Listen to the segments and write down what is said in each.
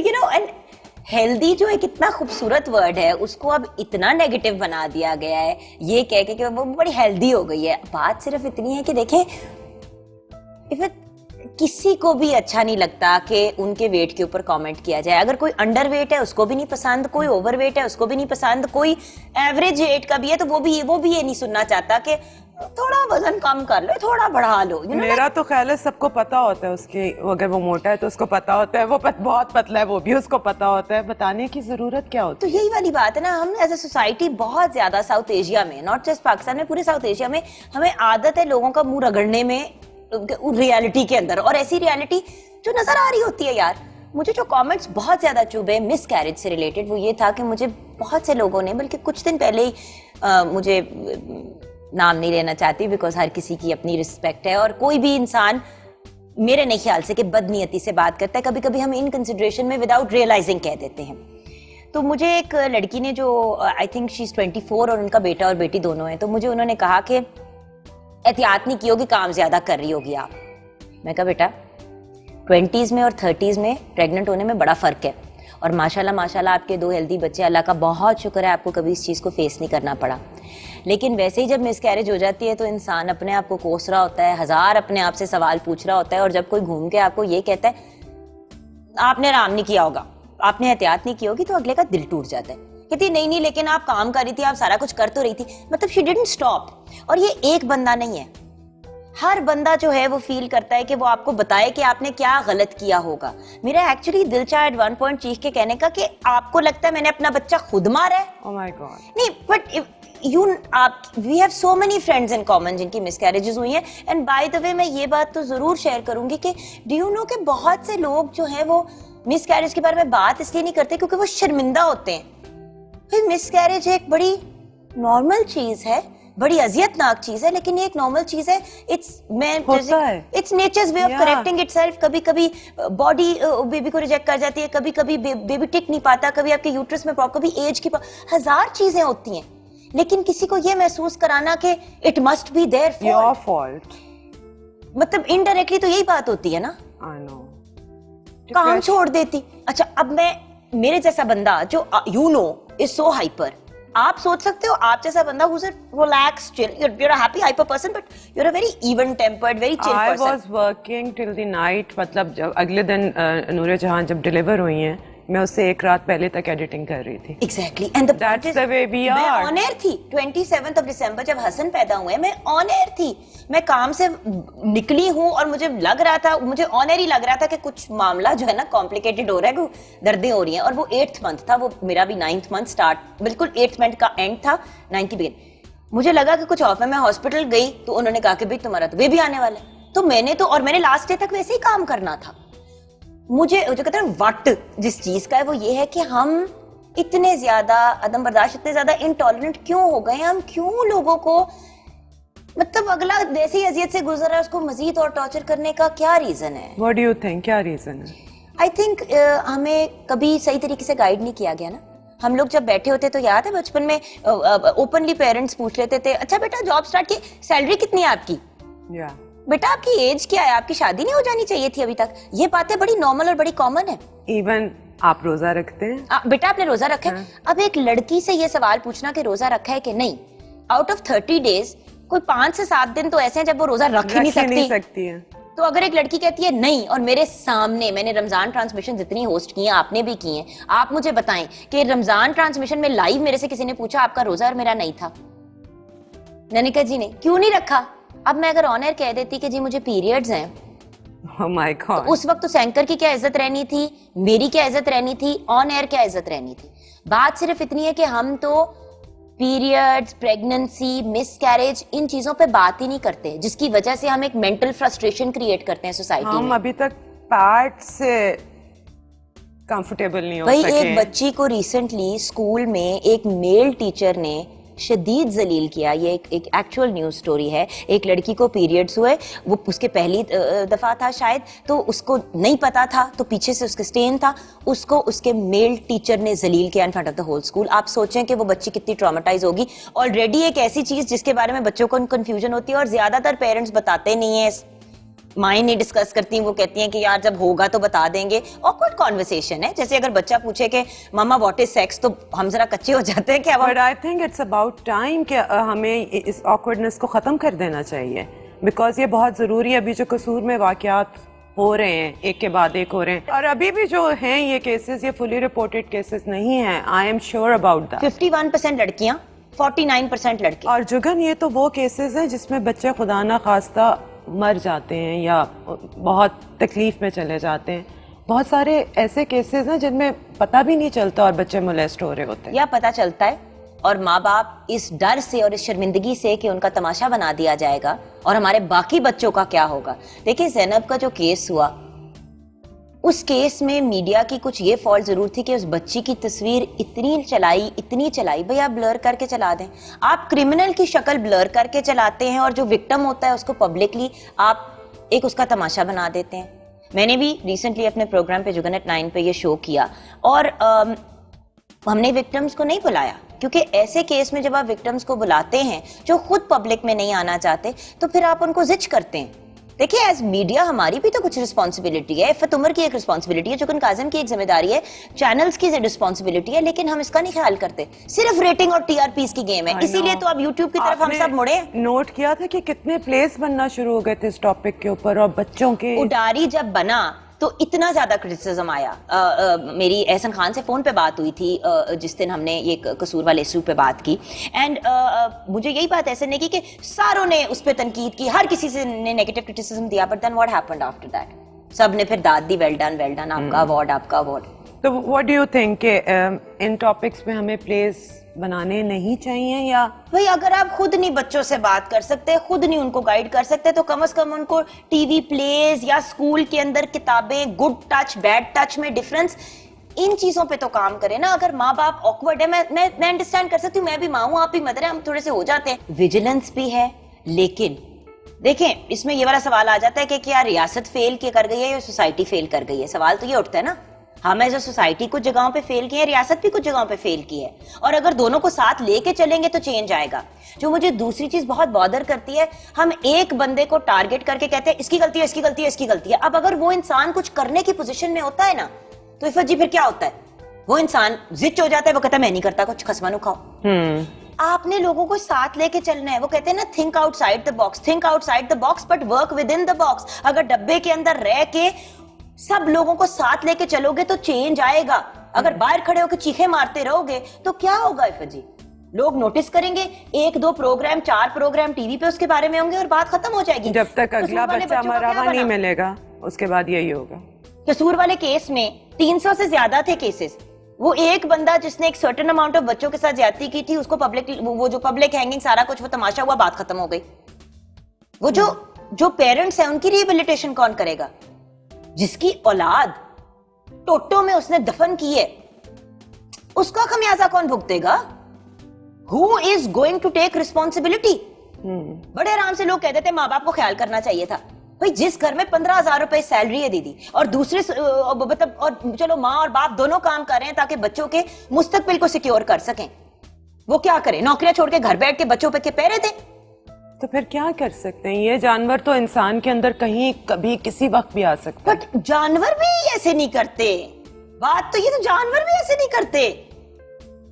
You know, and healthy जो एक इतना खूबसूरत वर्ड है उसको अब इतना नेगेटिव बना दिया गया है ये कह के कि वो बड़ी हेल्दी हो गई है। बात सिर्फ इतनी है कि देखें, किसी को भी अच्छा नहीं लगता कि उनके वेट के ऊपर कमेंट किया जाए। अगर कोई अंडर वेट है उसको भी नहीं पसंद, कोई ओवर वेट है उसको भी नहीं पसंद, कोई एवरेज वेट का भी है तो वो भी ये नहीं सुनना चाहता कि थोड़ा वजन कम कर लो, थोड़ा बढ़ा लो। मेरा तो ख्याल है सबको पता होता है उसके, अगर वो मोटा है तो उसको पता होता है, वो बहुत पतला है वो भी उसको पता होता है, बताने की जरूरत क्या होती है? तो यही वाली बात है ना, हम एज ए सोसाइटी बहुत ज्यादा साउथ एशिया में, नॉट जस्ट पाकिस्तान में, पूरे साउथ एशिया में हमें आदत है लोगों का मुंह रगड़ने में रियलिटी के अंदर, और ऐसी रियलिटी जो नजर आ रही होती है। यार मुझे जो कमेंट्स बहुत ज्यादा चुभे मिस कैरेज से रिलेटेड वो ये था कि मुझे बहुत से लोगों ने, बल्कि कुछ दिन पहले ही मुझे नाम नहीं लेना चाहती बिकॉज हर किसी की अपनी रिस्पेक्ट है और कोई भी इंसान मेरे नहीं ख्याल से कि बदनीयती से बात करता है, कभी कभी हम इन कंसिडरेशन में विदाउट रियलाइजिंग कह देते हैं। तो मुझे एक लड़की ने जो आई थिंक शी इज 24 और उनका बेटा और बेटी दोनों हैं, तो मुझे उन्होंने कहा कि एहतियात नहीं की होगी, काम ज्यादा कर रही होगी आप। मैं कहा बेटा 20s में और 30s में प्रेग्नेंट होने में बड़ा फर्क है, और माशाल्लाह माशाल्लाह आपके 2 हेल्दी बच्चे, अल्लाह का बहुत शुक्र है आपको कभी इस चीज़ को फेस नहीं करना पड़ा। लेकिन वैसे ही जब मिसकैरेज हो जाती है तो इंसान अपने आप को कोस रहा होता है, 1000 अपने आप से सवाल पूछ रहा होता है, और जब कोई घूम के आपको ये कहता है आपने आराम नहीं किया होगा, आपने एहतियात नहीं की होगी, तो अगले का दिल टूट जाता है। कहती नहीं लेकिन आप काम कर रही थी, आप सारा कुछ कर तो रही थी, मतलब शी डिडंट स्टॉप। और ये एक बंदा नहीं है, हर बंदा जो है वो फील करता है कि वो आपको बताए कि आपने क्या गलत किया होगा। मेरा एक्चुअली दिल चाहा एट वन पॉइंट चीख के कहने का कि आपको लगता है मैंने अपना बच्चा खुद मारा है। Oh my God. नहीं, but we have so many friends in common जिनकी मिसकैरेजेस हुई हैं। एंड बाय द वे मैं ये बात तो जरूर शेयर करूंगी कि डू यू नो कि बहुत से लोग जो है वो मिसकैरेज के बारे में बात इसलिए नहीं करते क्योंकि वो शर्मिंदा होते हैं। भाई मिसकैरेज एक बड़ी नॉर्मल चीज है, बड़ी अजियतनाक चीज है, लेकिन ये एक नॉर्मल चीज है। It's nature's way of correcting itself. कभी कभी बॉडी बेबी को रिजेक्ट कर जाती है, कभी कभी बेबी टिक नहीं पाता, कभी आपके यूट्रस में प्रॉब्लम, कभी एज की 1000 चीजें होती हैं, लेकिन किसी को ये महसूस कराना कि it must be there your fault, मतलब इनडायरेक्टली तो यही बात होती है ना। आई नो, काम छोड़ देती। अच्छा, अब मैं मेरे जैसा बंदा जो you know is so hyper, आप सोच सकते हो आप जैसा बंदा who's a relaxed, chill, you're a happy hyper person but you're a very even tempered, very chill person. I was working till the night, मतलब जब अगले दिन नूरे जहां जब डिलीवर हुई हैं, मैं उससे एक रात पहले तक एडिटिंग कर रही थी। Exactly, and that's the way we are. मैं ऑन एयर थी 27th of December जब हसन पैदा हुए, मैं ऑन एयर थी, मैं काम से निकली हूँ और मुझे लग रहा था, मुझे ऑन एयर ही लग रहा था कि कुछ मामला जो है ना कॉम्प्लिकेटेड हो रहा है, दर्दें हो रही हैं। और वो 8th मंथ था, वो मेरा भी 9th मंथ स्टार्ट, बिल्कुल 8th मंथ का एंड था, 9th की बिगिन। मुझे लगा कि कुछ ऑफ है, मैं हॉस्पिटल गई तो उन्होंने कहा कि भाई तुम्हारा तो बेबी आने वाला है। तो मैंने लास्ट डे तक वैसे ही काम करना था। मुझे जो कहते हैं वट जिस चीज का है वो ये है कि हम इतने ज्यादा अदम बर्दाश्त, इतने ज्यादा इनटॉलरेंट क्यों हो गए? हम क्यों लोगों को, मतलब अगला जैसी अजियत से गुजर रहा है उसको मजीद और टॉर्चर करने का क्या रीजन है? What do you think? क्या रीजन है? आई थिंक हमें कभी सही तरीके से गाइड नहीं किया गया ना। हम लोग जब बैठे होते तो याद है बचपन में ओपनली पेरेंट्स पूछ लेते थे, अच्छा बेटा जॉब स्टार्ट की, सैलरी कितनी है आपकी? बेटा आपकी एज क्या है, आपकी शादी नहीं हो जानी चाहिए थी अभी तक? ये बातें बड़ी नॉर्मल और बड़ी कॉमन है। इवन आप रोजा रखते हैं? बेटा आपने रोजा रखा है? अब एक लड़की से ये सवाल पूछना कि रोजा रखा है कि नहीं, आउट ऑफ 30 डेज कोई 5 से 7 दिन तो ऐसे हैं जब वो रोजा रख ही नहीं सकती है। तो अगर एक लड़की कहती है नहीं, और मेरे सामने मैंने रमजान ट्रांसमिशन जितनी होस्ट की हैं, आपने भी की हैं, आप मुझे बताएं कि रमजान ट्रांसमिशन में लाइव मेरे से किसी ने पूछा आपका रोजा और मेरा नहीं था, ननिका जी ने क्यों नहीं रखा? अब मैं अगर ऑन एयर कह देती कि जी मुझे पीरियड्स हैं, oh my God. तो उस वक्त तो सैंकर की क्या इज्जत रहनी थी, मेरी क्या इज्जत रहनी थी, ऑन एयर क्या इज्जत रहनी थी? बात सिर्फ इतनी है कि हम तो पीरियड्स, प्रेगनेंसी, मिसकैरेज, इन चीजों पे बात ही नहीं करते, जिसकी वजह से हम एक मेंटल फ्रस्ट्रेशन क्रिएट करते हैं सोसाइटी में। हम अभी तक पैड से कंफर्टेबल नहीं हो सके। भाई एक बच्ची को रिसेंटली स्कूल में एक मेल टीचर ने शदीद जलील किया। ये एक एक्चुअल न्यूज़ स्टोरी है। एक लड़की को पीरियड्स हुए, वो उसके पहली दफ़ा था शायद, तो उसको नहीं पता था, तो पीछे से उसके स्टेन था, उसको उसके मेल टीचर ने जलील किया in front of the whole school. आप सोचें कि वो बच्ची कितनी ट्रॉमेटाइज होगी। ऑलरेडी एक ऐसी चीज़ जिसके बारे में बच्चों को कन्फ्यूजन होती है और ज़्यादातर पेरेंट्स बताते नहीं है माएँ नहीं डिस्कस करती, वो कहती हैं कि यार जब होगा तो बता देंगे। ऑकवर्ड कॉन्वर्सेशन है, जैसे अगर बच्चा पूछे कि मामा व्हाट इज सेक्स, तो हम जरा कच्चे हो जाते हैं कि अब but I think it's about time कि हमें इस ऑकवर्डनेस को ख़त्म कर देना चाहिए, बिकॉज ये बहुत ज़रूरी है। अभी जो कसूर में वाक़यात हो रहे हैं, एक के बाद एक हो रहे हैं, और अभी भी जो हैं ये केसेस, ये फुली रिपोर्टेड केसेस नहीं हैं। I am sure about that. 51% लड़कियां, 49% लड़के। और जुगन, ये तो वो केसेस हैं जिसमें बच्चे खुदा ना खास्ता मर जाते हैं या बहुत तकलीफ में चले जाते हैं। बहुत सारे ऐसे केसेस हैं जिनमें पता भी नहीं चलता और बच्चे मोलेस्ट हो रहे होते हैं। या पता चलता है और माँ बाप इस डर से और इस शर्मिंदगी से कि उनका तमाशा बना दिया जाएगा और हमारे बाकी बच्चों का क्या होगा। देखिए ज़ैनब का जो केस हुआ, उस केस में मीडिया की कुछ ये फॉल्ट जरूर थी कि उस बच्ची की तस्वीर इतनी चलाई, भैया ब्लर करके चला दें। आप क्रिमिनल की शक्ल ब्लर करके चलाते हैं और जो विक्टिम होता है उसको पब्लिकली आप एक उसका तमाशा बना देते हैं। मैंने भी रिसेंटली अपने प्रोग्राम पे जुगन एट 9 पे ये शो किया और हमने विक्टिम्स को नहीं बुलाया, क्योंकि ऐसे केस में जब आप विक्टिम्स को बुलाते हैं जो खुद पब्लिक में नहीं आना चाहते, तो फिर आप उनको जिच करते हैं। देखिए एज मीडिया हमारी भी तो कुछ रिस्पॉन्सिबिलिटी है, इफ़त उमर की एक रिस्पॉन्सिबिलिटी है, जुगन काज़िम की एक जिम्मेदारी है, चैनल्स की रिस्पॉन्सिबिलिटी है, लेकिन हम इसका नहीं ख्याल करते। सिर्फ रेटिंग और टीआरपीस की गेम है, इसीलिए तो अब यूट्यूब की तरफ हम सब मुड़े। नोट किया था कि कितने प्लेस बनना शुरू हो गए थे इस टॉपिक के ऊपर, और बच्चों के उडारी जब बना तो इतना ज्यादा क्रिटिसिज्म आया। मेरी एहसन खान से फोन पे बात हुई थी जिस दिन हमने ये कसूर वाले इशू पे बात की, एंड मुझे यही बात ऐसे नहीं की कि सारों ने उस पर तनकीद की, हर किसी से ने नेगेटिव क्रिटिसिज्म दिया, but then what happened after that? सब ने फिर दाद दी, वेल डन, आपका अवार्ड, आपका अवार्ड। तो व्हाट डू यू थिंक कि इन टॉपिक्स पे हमें प्लेस बनाने नहीं चाहिए? या भाई अगर आप खुद नहीं बच्चों से बात कर सकते, खुद नहीं उनको गाइड कर सकते, तो कम से कम उनको टीवी प्लेस या स्कूल के अंदर किताबें, गुड टच बैड टच में डिफरेंस, इन चीजों पे तो काम करें ना। अगर माँ बाप ऑकवर्ड है, मैं अंडरस्टैंड कर सकती हूँ, मैं भी माँ हूँ, आप भी मदर है, हम थोड़े से हो जाते हैं। विजिलेंस भी है, लेकिन देखें इसमें ये वाला सवाल आ जाता है कि क्या रियासत फेल कर गई है या सोसाइटी फेल कर गई है? सवाल तो ये उठता है ना। हम एज अ सोसाइटी कुछ जगहों पे फेल की है, रियासत भी कुछ जगहों पे फेल की है, और अगर दोनों को साथ लेके चलेंगे तो चेंज आएगा। जो मुझे दूसरी चीज बहुत बॉदर करती है, हम एक बंदे को टारगेट करके कहते हैं इसकी गलती है, इसकी गलती है, इसकी गलती है। अब अगर वो इंसान कुछ करने की पोजीशन में होता है ना, तो इफ़त जी फिर क्या होता है? वो इंसान जिच हो जाता है, वो कहता है मैं नहीं करता कुछ, खसमानू खाओ। आपने लोगों को साथ लेके चलना है। वो कहते हैं ना, think outside the box, think outside the box but work with in the box. अगर डब्बे के अंदर रह के सब लोगों को साथ लेके चलोगे तो चेंज आएगा। अगर बाहर खड़े होकर चीखे मारते रहोगे तो क्या होगा इफ़त जी? लोग नोटिस करेंगे, 1-2 प्रोग्राम 4 प्रोग्राम टीवी पे उसके बारे में होंगे और बात खत्म हो जाएगी। जब तक अगला बच्चा मरा हुआ नहीं मिलेगा उसके बाद यही होगा। कसूर वाले केस में 300 से ज्यादा थे केसेस। वो एक बंदा जिसने एक सर्टेन अमाउंट ऑफ बच्चों के साथ ज्यादती की थी, उसको पब्लिक, वो जो पब्लिक हैंगिंग सारा कुछ वो तमाशा हुआ, बात खत्म हो गई। वो जो पेरेंट्स हैं उनकी रिहेबिलिटेशन कौन करेगा? जिसकी औलाद टोटो में उसने दफन की है, उसका खमियाजा कौन भुगतेगा? Who is going to take responsibility? बड़े आराम से लोग कहते थे माँ बाप को ख्याल करना चाहिए था। भाई जिस घर में 15,000 रुपए सैलरी है दीदी, और दूसरे मतलब, और चलो माँ और बाप दोनों काम कर रहे हैं ताकि बच्चों के मुस्तकबिल को सिक्योर कर सकें, वो क्या करें? नौकरियां छोड़ के घर बैठ के बच्चों पे के पैरे दें? तो फिर क्या कर सकते हैं? ये जानवर तो इंसान के अंदर कहीं कभी किसी वक्त भी आ सकता है। बट जानवर भी ऐसे नहीं करते। बात तो ये, तो जानवर भी ऐसे नहीं करते,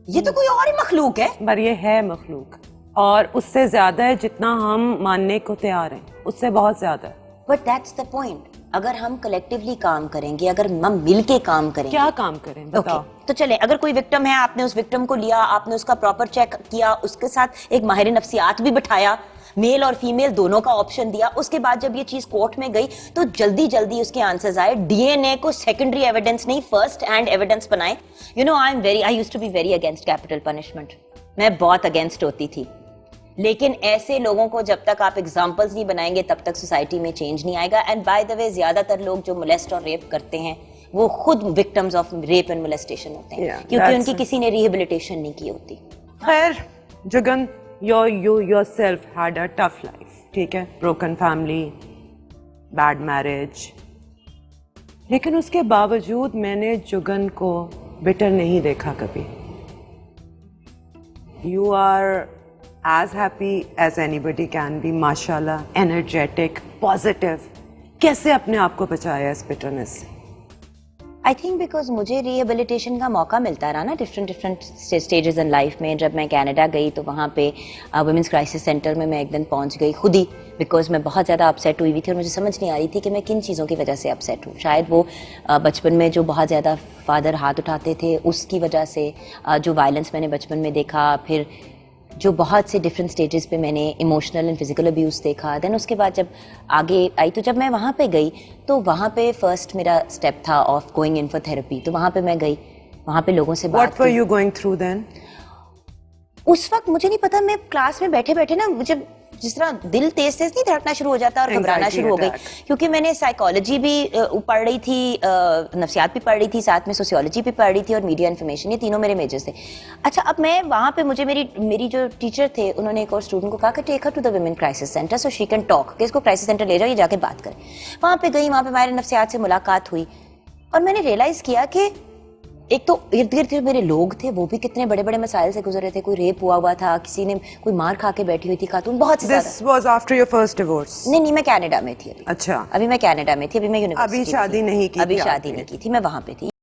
ये तो कोई और ही मखलूक है। पर ये है मखलूक, और उससे ज्यादा है जितना हम मानने को तैयार हैं, उससे बहुत ज्यादा है। But that's the point. अगर हम कलेक्टिवली काम करेंगे, अगर हम मिलके काम करेंगे, क्या काम करें बताओ? तो चले, अगर कोई विक्टिम है, आपने उस विक्टिम को लिया, आपने उसका प्रॉपर चेक किया, उसके साथ एक माहिर नफ्सियात भी बिठाया, मेल और फीमेल दोनों का ऑप्शन दिया, उसके बाद जब ये चीज कोर्ट में गई तो जल्दी जल्दी उसके आंसर्स आए। डीएनए को सेकेंडरी एविडेंस नहीं, फर्स्ट हैंड एविडेंस बनाए। You know, I used to be very against capital punishment. मैं बहुत अगेंस्ट होती थी, लेकिन ऐसे लोगों को जब तक आप एग्जाम्पल्स नहीं बनाएंगे तब तक सोसाइटी में चेंज नहीं आएगा। एंड बाय द वे, ज्यादातर लोग जो मोलेस्ट और रेप करते हैं वो खुद victims of rape and molestation होते हैं, क्योंकि उनकी किसी ने रिहेबिलिटेशन नहीं की होती। खैर Jugan, you yourself had a tough life, ठीक है, broken family, bad marriage, लेकिन उसके बावजूद मैंने जुगन को बिटर नहीं देखा कभी। You are as happy as anybody can be, माशाल्लाह, energetic, positive, कैसे अपने आप को बचाया इस बिटरनेस से? आई थिंक बिकॉज मुझे रिहेबिलिटेशन का मौका मिलता रहा ना डिफरेंट स्टेजेस इन लाइफ में। जब मैं कनाडा गई तो वहाँ पे वुमेंस क्राइसिस सेंटर में मैं एक दिन पहुँच गई खुद ही, बिकॉज मैं बहुत ज़्यादा अपसेट हुई थी और मुझे समझ नहीं आ रही थी कि मैं किन चीज़ों की वजह से अपसेट हूँ। शायद वो बचपन में जो बहुत ज़्यादा फादर हाथ उठाते थे उसकी वजह से, जो वायलेंस मैंने बचपन में देखा, फिर जो बहुत से डिफरेंट स्टेजेस पे मैंने इमोशनल एंड फिजिकल अब्यूज़ देखा। देन उसके बाद जब आगे आई तो जब मैं वहाँ पे गई तो वहाँ पे फर्स्ट मेरा स्टेप था of going in for therapy. तो वहाँ पे मैं गई, वहाँ पे लोगों से बात What were you going through then? उस वक्त मुझे नहीं पता, मैं क्लास में बैठे बैठे ना मुझे जिस तरह दिल तेज तेज नहीं धड़कना शुरू हो जाता और घबराना Anxiety शुरू हो गई, attack. क्योंकि मैंने साइकोलॉजी भी पढ़ रही थी, नफ्सियात भी पढ़ रही थी, साथ में सोशियोलॉजी भी पढ़ रही थी और मीडिया इन्फॉर्मेशन, ये तीनों मेरे मेजर्स थे। अच्छा, अब मैं वहाँ पे मुझे मेरी जो टीचर थे उन्होंने एक और स्टूडेंट को कहा कि take her to the women crisis centre so she can talk, कि इसको क्राइसिस सेंटर ले जाओ, ये जाके बात करें। वहाँ पे गई, वहाँ पे हमारे नफ्सियात से मुलाकात हुई और मैंने रियलाइज़ किया कि एक तो इर्द गिर्द मेरे लोग थे, वो भी कितने बड़े बड़े मसाइल से गुजर रहे थे। कोई रेप हुआ था, किसी ने कोई मार खा के बैठी हुई थी खातून, बहुत से This was after your first divorce. नहीं, मैं कनाडा में थी अभी। अच्छा, अभी मैं कनाडा में थी, अभी मैं यूनिवर्सिटी अभी शादी नहीं की अभी थी शादी आपने? नहीं की थी, मैं वहां पे थी।